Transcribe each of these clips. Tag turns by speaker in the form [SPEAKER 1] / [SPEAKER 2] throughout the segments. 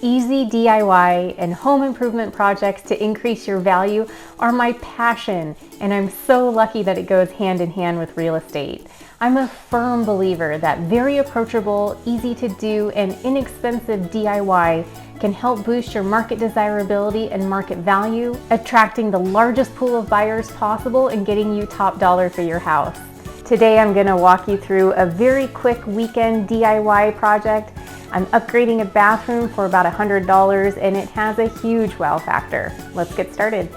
[SPEAKER 1] Easy DIY and home improvement projects to increase your value are my passion, and I'm so lucky that it goes hand in hand with real estate. I'm a firm believer that very approachable, easy to do, and inexpensive DIY can help boost your market desirability and market value, attracting the largest pool of buyers possible and getting you top dollar for your house. Today I'm going to walk you through a very quick weekend DIY project. I'm upgrading a bathroom for about $100 and it has a huge wow factor. Let's get started.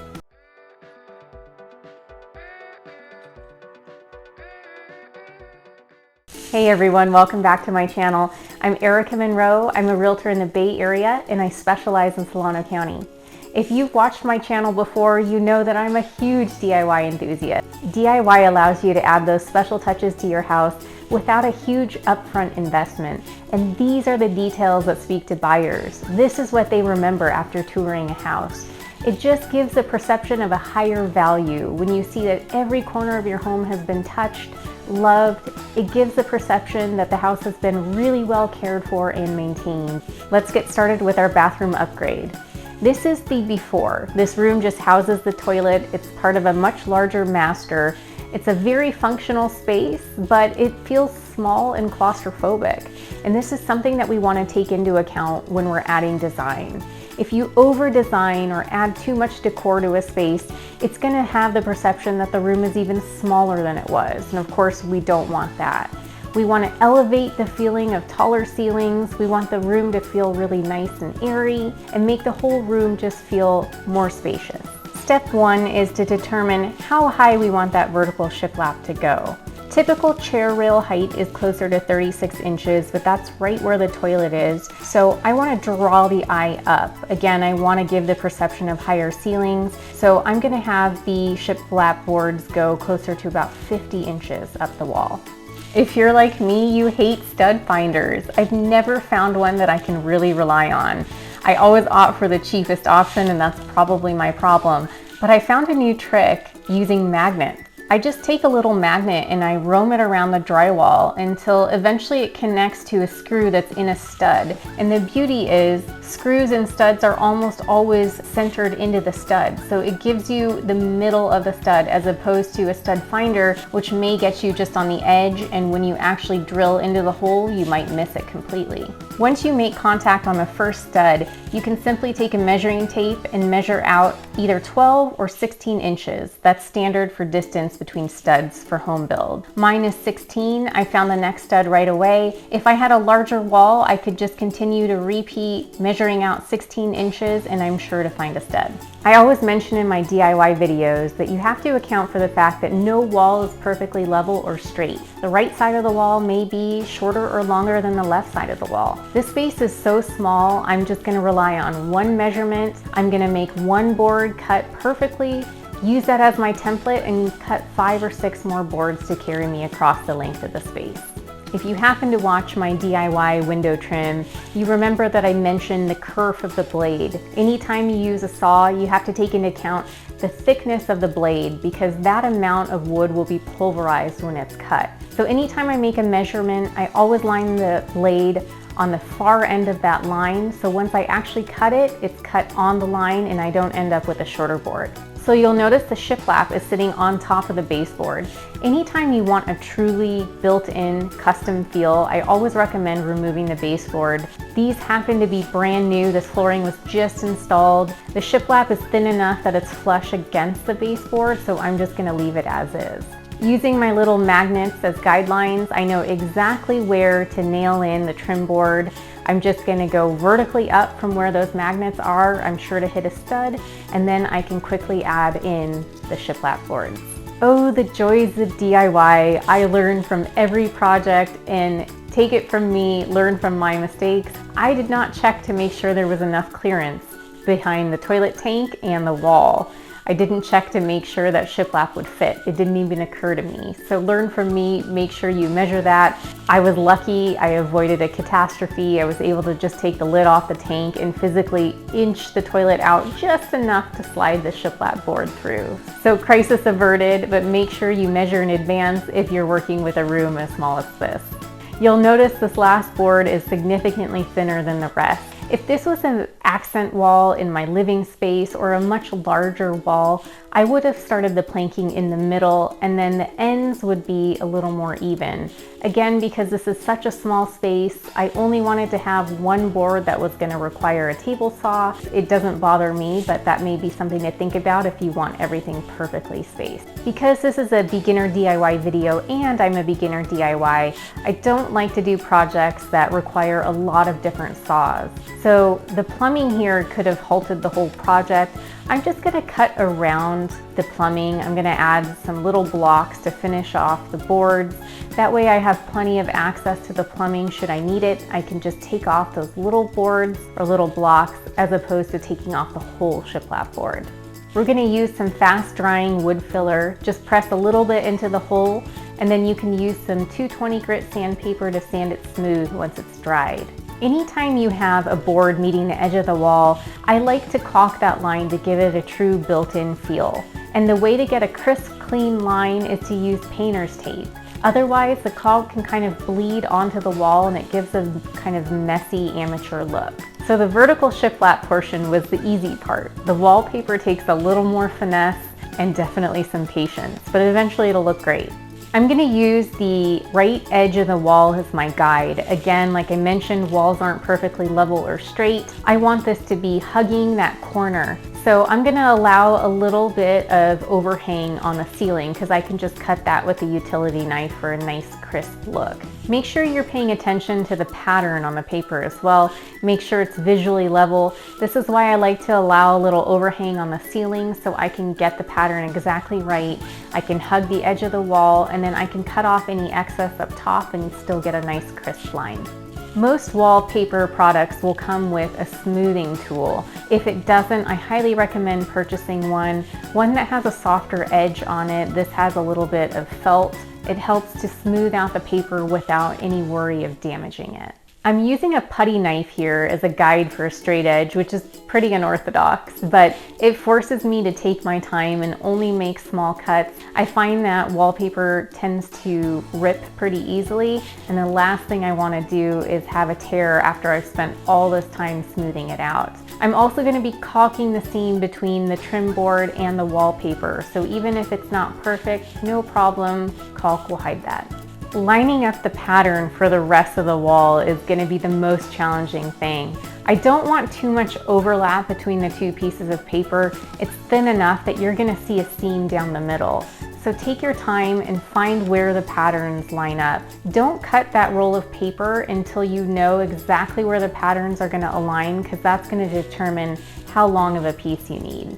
[SPEAKER 1] Hey everyone, welcome back to my channel. I'm Erica Monroe. I'm a realtor in the Bay Area and I specialize in Solano County. If you've watched my channel before, you know that I'm a huge DIY enthusiast. DIY allows you to add those special touches to your house without a huge upfront investment. And these are the details that speak to buyers. This is what they remember after touring a house. It just gives a perception of a higher value. When you see that every corner of your home has been touched, loved, it gives the perception that the house has been really well cared for and maintained. Let's get started with our bathroom upgrade. This is the before. This room just houses the toilet. It's part of a much larger master. It's a very functional space, but it feels small and claustrophobic. And this is something that we want to take into account when we're adding design. If you over-design or add too much decor to a space, it's going to have the perception that the room is even smaller than it was. And of course, we don't want that. We want to elevate the feeling of taller ceilings. We want the room to feel really nice and airy and make the whole room just feel more spacious. Step one is to determine how high we want that vertical shiplap to go. Typical chair rail height is closer to 36 inches, but that's right where the toilet is. So I want to draw the eye up. Again, I want to give the perception of higher ceilings. So I'm going to have the shiplap boards go closer to about 50 inches up the wall. If you're like me, you hate stud finders. I've never found one that I can really rely on. I always opt for the cheapest option, and that's probably my problem. But I found a new trick using magnets. I just take a little magnet and I roam it around the drywall until eventually it connects to a screw that's in a stud. And the beauty is screws and studs are almost always centered into the stud. So it gives you the middle of the stud as opposed to a stud finder, which may get you just on the edge. And when you actually drill into the hole, you might miss it completely. Once you make contact on the first stud, you can simply take a measuring tape and measure out either 12 or 16 inches. That's standard for distance between studs for home build. Mine is 16. I found the next stud right away. If I had a larger wall, I could just continue to repeat measuring out 16 inches and I'm sure to find a stud. I always mention in my DIY videos that you have to account for the fact that no wall is perfectly level or straight. The right side of the wall may be shorter or longer than the left side of the wall. This space is so small, I'm just going to rely on one measurement. I'm going to make one board cut perfectly, use that as my template, and cut 5 or 6 more boards to carry me across the length of the space. If you happen to watch my DIY window trim, you remember that I mentioned the kerf of the blade. Anytime you use a saw, you have to take into account the thickness of the blade because that amount of wood will be pulverized when it's cut. So anytime I make a measurement, I always line the blade on the far end of that line. So once I actually cut it, it's cut on the line and I don't end up with a shorter board. So you'll notice the shiplap is sitting on top of the baseboard. Anytime you want a truly built-in custom feel, I always recommend removing the baseboard. These happen to be brand new. This flooring was just installed. The shiplap is thin enough that it's flush against the baseboard, so I'm just gonna leave it as is. Using my little magnets as guidelines, I know exactly where to nail in the trim board. I'm just going to go vertically up from where those magnets are. I'm sure to hit a stud, and then I can quickly add in the shiplap boards. Oh, the joys of DIY. I learn from every project, and take it from me, learn from my mistakes. I did not check to make sure there was enough clearance behind the toilet tank and the wall. I didn't check to make sure that shiplap would fit. It didn't even occur to me. So learn from me, make sure you measure that. I was lucky, I avoided a catastrophe. I was able to just take the lid off the tank and physically inch the toilet out just enough to slide the shiplap board through. So crisis averted, but make sure you measure in advance if you're working with a room as small as this. You'll notice this last board is significantly thinner than the rest. If this was an accent wall in my living space or a much larger wall, I would have started the planking in the middle and then the ends would be a little more even. Again, because this is such a small space, I only wanted to have one board that was going to require a table saw. It doesn't bother me, but that may be something to think about if you want everything perfectly spaced. Because this is a beginner DIY video and I'm a beginner DIY, I don't like to do projects that require a lot of different saws. So the plumbing here could have halted the whole project. I'm just going to cut around the plumbing. I'm going to add some little blocks to finish off the boards. That way I have plenty of access to the plumbing should I need it. I can just take off those little boards or little blocks as opposed to taking off the whole shiplap board. We're going to use some fast drying wood filler. Just press a little bit into the hole and then you can use some 220 grit sandpaper to sand it smooth once it's dried. Anytime you have a board meeting the edge of the wall, I like to caulk that line to give it a true built-in feel. And the way to get a crisp, clean line is to use painter's tape. Otherwise, the caulk can kind of bleed onto the wall and it gives a kind of messy amateur look. So the vertical shiplap portion was the easy part. The wallpaper takes a little more finesse and definitely some patience, but eventually it'll look great. I'm going to use the right edge of the wall as my guide. Again, like I mentioned, walls aren't perfectly level or straight. I want this to be hugging that corner. So I'm going to allow a little bit of overhang on the ceiling because I can just cut that with a utility knife for a nice crisp look. Make sure you're paying attention to the pattern on the paper as well. Make sure it's visually level. This is why I like to allow a little overhang on the ceiling so I can get the pattern exactly right. I can hug the edge of the wall and then I can cut off any excess up top and still get a nice crisp line. Most wallpaper products will come with a smoothing tool. If it doesn't, I highly recommend purchasing one that has a softer edge on it. This has a little bit of felt. It helps to smooth out the paper without any worry of damaging it. I'm using a putty knife here as a guide for a straight edge, which is pretty unorthodox, but it forces me to take my time and only make small cuts. I find that wallpaper tends to rip pretty easily, and the last thing I want to do is have a tear after I've spent all this time smoothing it out. I'm also going to be caulking the seam between the trim board and the wallpaper, so even if it's not perfect, no problem, caulk will hide that. Lining up the pattern for the rest of the wall is going to be the most challenging thing. I don't want too much overlap between the two pieces of paper. It's thin enough that you're going to see a seam down the middle. So take your time and find where the patterns line up. Don't cut that roll of paper until you know exactly where the patterns are going to align, because that's going to determine how long of a piece you need.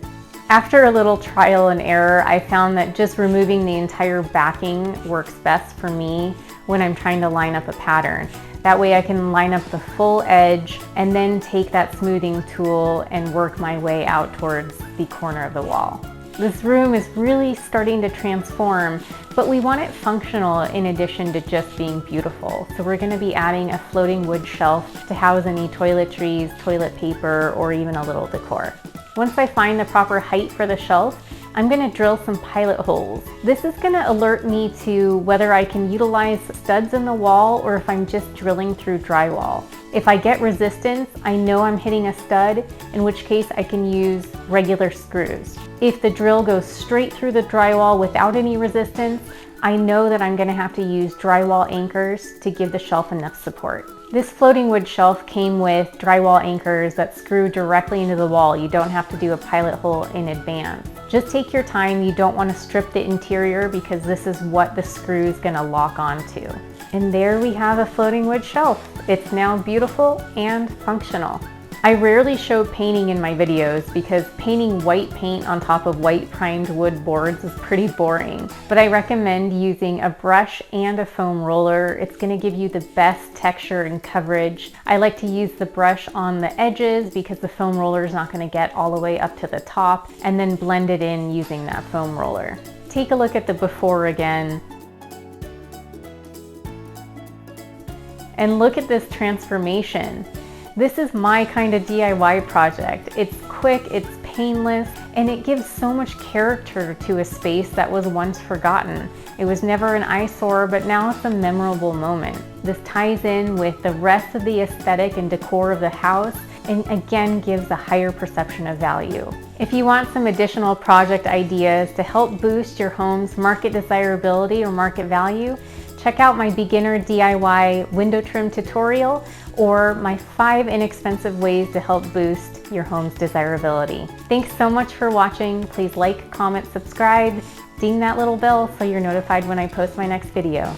[SPEAKER 1] After a little trial and error, I found that just removing the entire backing works best for me when I'm trying to line up a pattern. That way I can line up the full edge and then take that smoothing tool and work my way out towards the corner of the wall. This room is really starting to transform, but we want it functional in addition to just being beautiful. So we're going to be adding a floating wood shelf to house any toiletries, toilet paper, or even a little decor. Once I find the proper height for the shelf, I'm going to drill some pilot holes. This is going to alert me to whether I can utilize studs in the wall or if I'm just drilling through drywall. If I get resistance, I know I'm hitting a stud, in which case I can use regular screws. If the drill goes straight through the drywall without any resistance, I know that I'm going to have to use drywall anchors to give the shelf enough support. This floating wood shelf came with drywall anchors that screw directly into the wall. You don't have to do a pilot hole in advance. Just take your time. You don't want to strip the interior because this is what the screw is going to lock onto. And there we have a floating wood shelf. It's now beautiful and functional. I rarely show painting in my videos because painting white paint on top of white primed wood boards is pretty boring, but I recommend using a brush and a foam roller. It's going to give you the best texture and coverage. I like to use the brush on the edges because the foam roller is not going to get all the way up to the top, and then blend it in using that foam roller. Take a look at the before again. And look at this transformation. This is my kind of DIY project. It's quick, it's painless, and it gives so much character to a space that was once forgotten. It was never an eyesore, but now it's a memorable moment. This ties in with the rest of the aesthetic and decor of the house, and again gives a higher perception of value. If you want some additional project ideas to help boost your home's market desirability or market value, check out my beginner DIY window trim tutorial or my 5 inexpensive ways to help boost your home's desirability. Thanks so much for watching. Please like, comment, subscribe, ding that little bell so you're notified when I post my next video.